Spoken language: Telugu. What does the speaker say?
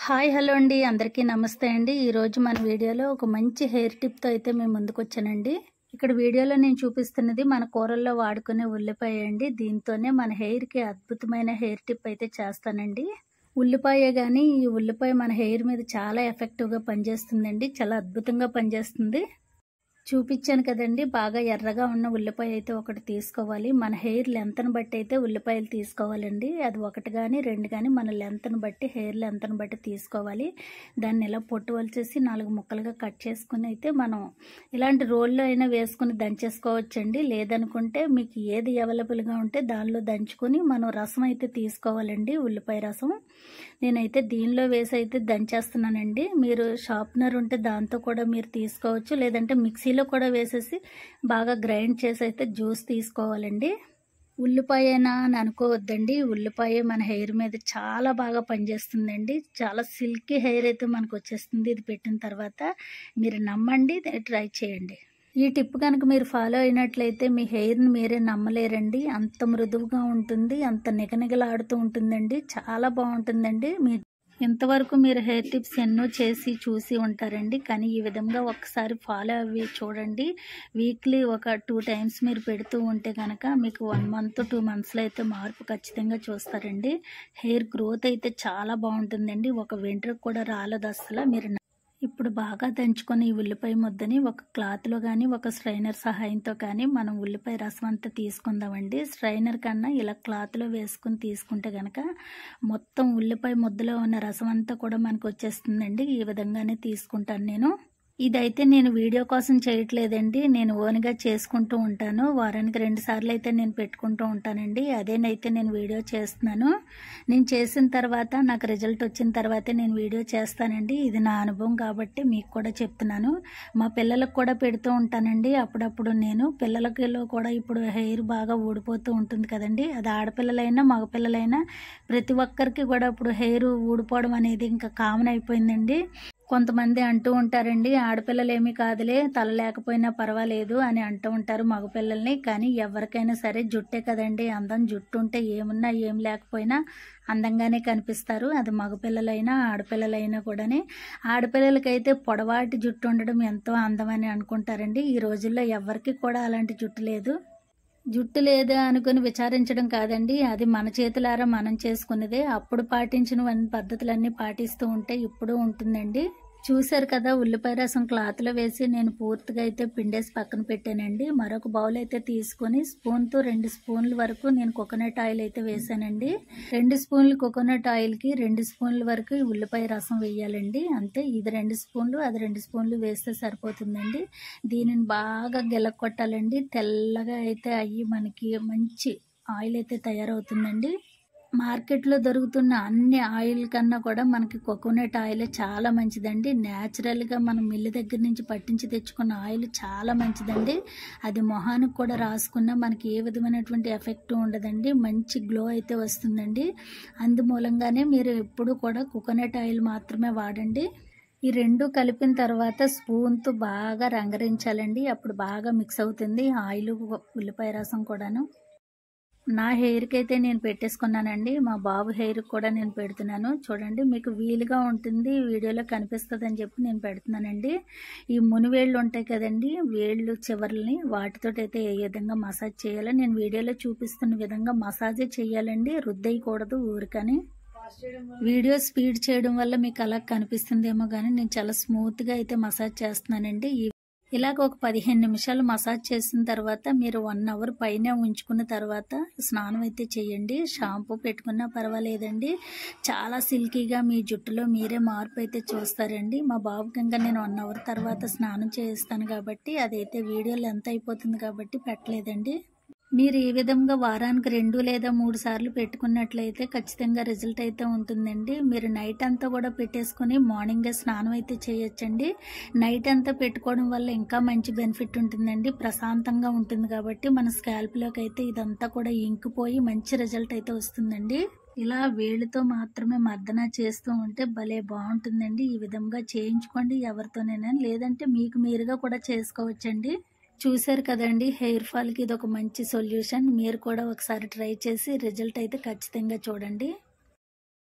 హాయ్ హలో అండి, అందరికీ నమస్తే అండి. ఈరోజు మన వీడియోలో ఒక మంచి హెయిర్ టిప్తో అయితే మేము ముందుకు వచ్చానండి. ఇక్కడ వీడియోలో నేను చూపిస్తున్నది మన కూరల్లో వాడుకునే ఉల్లిపాయ అండి. దీంతోనే మన హెయిర్కి అద్భుతమైన హెయిర్ టిప్ అయితే చేస్తానండి. ఉల్లిపాయ కానీ ఈ ఉల్లిపాయ మన హెయిర్ మీద చాలా ఎఫెక్టివ్గా పనిచేస్తుందండి. చాలా అద్భుతంగా పనిచేస్తుంది. చూపించాను కదండి, బాగా ఎర్రగా ఉన్న ఉల్లిపాయ అయితే ఒకటి తీసుకోవాలి. మన హెయిర్ లెంత్ని బట్టి అయితే ఉల్లిపాయలు తీసుకోవాలండి. అది ఒకటి కానీ రెండు కానీ మన లెంత్ని బట్టి, హెయిర్ లెంత్ని బట్టి తీసుకోవాలి. దాన్ని ఇలా పొట్టు వలిచేసి 4 ముక్కలుగా కట్ చేసుకుని అయితే మనం ఇలాంటి రోల్లో అయినా వేసుకుని దంచేసుకోవచ్చండి. లేదనుకుంటే మీకు ఏది అవైలబుల్గా ఉంటే దానిలో దంచుకొని మనం రసం అయితే తీసుకోవాలండి, ఉల్లిపాయ రసం. నేనైతే దీనిలో వేసి అయితే దంచేస్తున్నానండి. మీరు షార్ప్నర్ ఉంటే దాంతో కూడా మీరు తీసుకోవచ్చు, లేదంటే మిక్సీలో కూడా వేసేసి బాగా గ్రైండ్ చేసి అయితే జ్యూస్ తీసుకోవాలండి. ఉల్లిపాయనా అని అనుకోవద్దండి, ఉల్లిపాయ మన హెయిర్ మీద చాలా బాగా పనిచేస్తుందండి. చాలా సిల్కీ హెయిర్ అయితే మనకు వచ్చేస్తుంది ఇది పెట్టిన తర్వాత. మీరు నమ్మండి, ట్రై చేయండి. ఈ టిప్ కనుక మీరు ఫాలో అయినట్లయితే మీ హెయిర్ని మీరే నమ్మలేరండి. అంత మృదువుగా ఉంటుంది, అంత నిగనిగలాడుతూ ఉంటుందండి. చాలా బాగుంటుందండి. ఇంతవరకు మీరు హెయిర్ టిప్స్ ఎన్నో చేసి చూసి ఉంటారండి, కానీ ఈ విధంగా ఒకసారి ఫాలో అవి చూడండి. వీక్లీ ఒక 2 టైమ్స్ మీరు పెడుతూ ఉంటే కనుక మీకు 1 మంత్ 2 మంత్స్లో అయితే మార్పు ఖచ్చితంగా చూస్తారండి. హెయిర్ గ్రోత్ అయితే చాలా బాగుంటుందండి. ఒక వెంట్రుక కూడా రాలదు అసలు. మీరు ఇప్పుడు బాగా దంచుకొని ఈ ఉల్లిపాయ ముద్దని ఒక క్లాత్లో కానీ ఒక స్ట్రైనర్ సహాయంతో కానీ మనం ఉల్లిపాయ రసం అంతా తీసుకుందామండి. స్ట్రైనర్ కన్నా ఇలా క్లాత్లో వేసుకుని తీసుకుంటే కనుక మొత్తం ఉల్లిపాయ ముద్దలో ఉన్న రసం అంతా కూడా మనకు వచ్చేస్తుందండి. ఈ విధంగానే తీసుకుంటాను నేను. ఇదైతే నేను వీడియో కోసం చేయట్లేదండి, నేను ఓన్గా చేసుకుంటూ ఉంటాను. వారానికి 2 సార్లు అయితే నేను పెట్టుకుంటూ ఉంటానండి. అదేనైతే నేను వీడియో చేస్తున్నాను. నేను చేసిన తర్వాత నాకు రిజల్ట్ వచ్చిన తర్వాతే నేను వీడియో చేస్తానండి. ఇది నా అనుభవం కాబట్టి మీకు కూడా చెప్తున్నాను. మా పిల్లలకు కూడా పెడుతూ ఉంటానండి అప్పుడప్పుడు. నేను పిల్లలకిలో కూడా ఇప్పుడు హెయిర్ బాగా ఊడిపోతూ ఉంటుంది కదండి. అది ఆడపిల్లలైనా మగపిల్లలైనా ప్రతి ఒక్కరికి కూడా ఇప్పుడు హెయిర్ ఊడిపోవడం అనేది ఇంకా కామన్ అయిపోయిందండి. కొంతమంది అంటూ ఉంటారండి, ఆడపిల్లలు ఏమీ కాదులే, తల లేకపోయినా పర్వాలేదు అని అంటూ ఉంటారు మగపిల్లల్ని. కానీ ఎవరికైనా సరే జుట్టే కదండి అందం. జుట్టు ఉంటే ఏమున్నా ఏం లేకపోయినా అందంగానే కనిపిస్తారు. అది మగపిల్లలైనా ఆడపిల్లలైనా కూడానే. ఆడపిల్లలకైతే పొడవాటి జుట్టు ఉండడం ఎంతో అందం అని అనుకుంటారండి. ఈ రోజుల్లో ఎవరికి కూడా అలాంటి జుట్టు లేదు. జుట్టు లేదా అనుకుని విచారించడం కాదండి, అది మన చేతులారా మనం చేసుకున్నదే. అప్పుడు పాటించిన పద్ధతులన్నీ పాటిస్తూ ఉంటే ఇప్పుడు ఉంటుందండి. చూశారు కదా, ఉల్లిపాయ రసం క్లాత్లో వేసి నేను పూర్తిగా అయితే పిండేసి పక్కన పెట్టానండి. మరొక బౌల్ అయితే తీసుకొని స్పూన్తో 2 స్పూన్ల వరకు నేను కోకోనట్ ఆయిల్ అయితే వేసానండి. 2 స్పూన్లు కోకోనట్ ఆయిల్కి 2 స్పూన్ల వరకు ఉల్లిపాయ రసం వేయాలండి. అంతే, ఇది 2 స్పూన్లు అది 2 స్పూన్లు వేస్తే సరిపోతుందండి. దీనిని బాగా గిలక్కొట్టాలండి. తెల్లగా అయితే అయ్యి మనకి మంచి ఆయిల్ అయితే తయారవుతుందండి. మార్కెట్లో దొరుకుతున్న అన్ని ఆయిల్ కన్నా కూడా మనకి కోకోనట్ ఆయిల్ చాలా మంచిదండి. న్యాచురల్గా మనం మిల్లు దగ్గర నుంచి పట్టించి తెచ్చుకున్న ఆయిల్ చాలా మంచిదండి. అది మొహానికి కూడా రాసుకున్నా మనకి ఏ విధమైనటువంటి ఎఫెక్ట్ ఉండదండి. మంచి గ్లో అయితే వస్తుందండి. అందుమూలంగానే మీరు ఎప్పుడు కూడా కోకోనట్ ఆయిల్ మాత్రమే వాడండి. ఈ 2 కలిపిన తర్వాత స్పూన్తో బాగా రంగరించాలండి. అప్పుడు బాగా మిక్స్ అవుతుంది ఆయిల్ ఉల్లిపాయ రసం కూడాను. నా హెయిర్కి అయితే నేను పెట్టేసుకున్నానండి. మా బాబు హెయిర్కి కూడా నేను పెడుతున్నాను. చూడండి, మీకు వీలుగా ఉంటుంది, వీడియోలో కనిపిస్తుంది అని చెప్పి నేను పెడుతున్నానండి. ఈ మునివేళ్ళు ఉంటాయి కదండి, వేళ్ళు చివర్లని, వాటితోటైతే ఏ విధంగా మసాజ్ చేయాలో నేను వీడియోలో చూపిస్తున్న విధంగా మసాజే చేయాలండి, రుద్దేయకూడదు ఊరికని. వీడియో స్పీడ్ చేయడం వల్ల మీకు అలా కనిపిస్తుందేమో కానీ నేను చాలా స్మూత్గా అయితే మసాజ్ చేస్తున్నానండి. ఇలాగ ఒక 15 నిమిషాలు మసాజ్ చేసిన తర్వాత మీరు 1 అవర్ పైన ఉంచుకున్న తర్వాత స్నానం అయితే చేయండి. షాంపూ పెట్టుకున్నా పర్వాలేదండి. చాలా సిల్కీగా మీ జుట్టులో మీరే మార్పు అయితే చూస్తారండి. మా బాబుకి ఇంకా నేను 1 అవర్ తర్వాత స్నానం చేస్తాను కాబట్టి అదైతే వీడియోలో ఎంత అయిపోతుంది కాబట్టి పెట్టలేదండి. మీరు ఈ విధంగా వారానికి 2 లేదా 3 సార్లు పెట్టుకున్నట్లయితే ఖచ్చితంగా రిజల్ట్ అయితే ఉంటుందండి. మీరు నైట్ అంతా కూడా పెట్టేసుకుని మార్నింగే స్నానం అయితే చేయొచ్చండి. నైట్ అంతా పెట్టుకోవడం వల్ల ఇంకా మంచి బెనిఫిట్ ఉంటుందండి. ప్రశాంతంగా ఉంటుంది కాబట్టి మన స్కాల్ప్లోకి అయితే ఇదంతా కూడా ఇంకిపోయి మంచి రిజల్ట్ అయితే వస్తుందండి. ఇలా వేళ్ళతో మాత్రమే మర్దన చేస్తూ ఉంటే భలే బాగుంటుందండి. ఈ విధంగా చేయించుకోండి ఎవరితోనైనా, లేదంటే మీకు మీరుగా కూడా చేసుకోవచ్చండి. చూశారు కదండి, హెయిర్ ఫాల్కి ఇది ఒక మంచి సొల్యూషన్. మీరు కూడా ఒకసారి ట్రై చేసి రిజల్ట్ అయితే ఖచ్చితంగా చూడండి.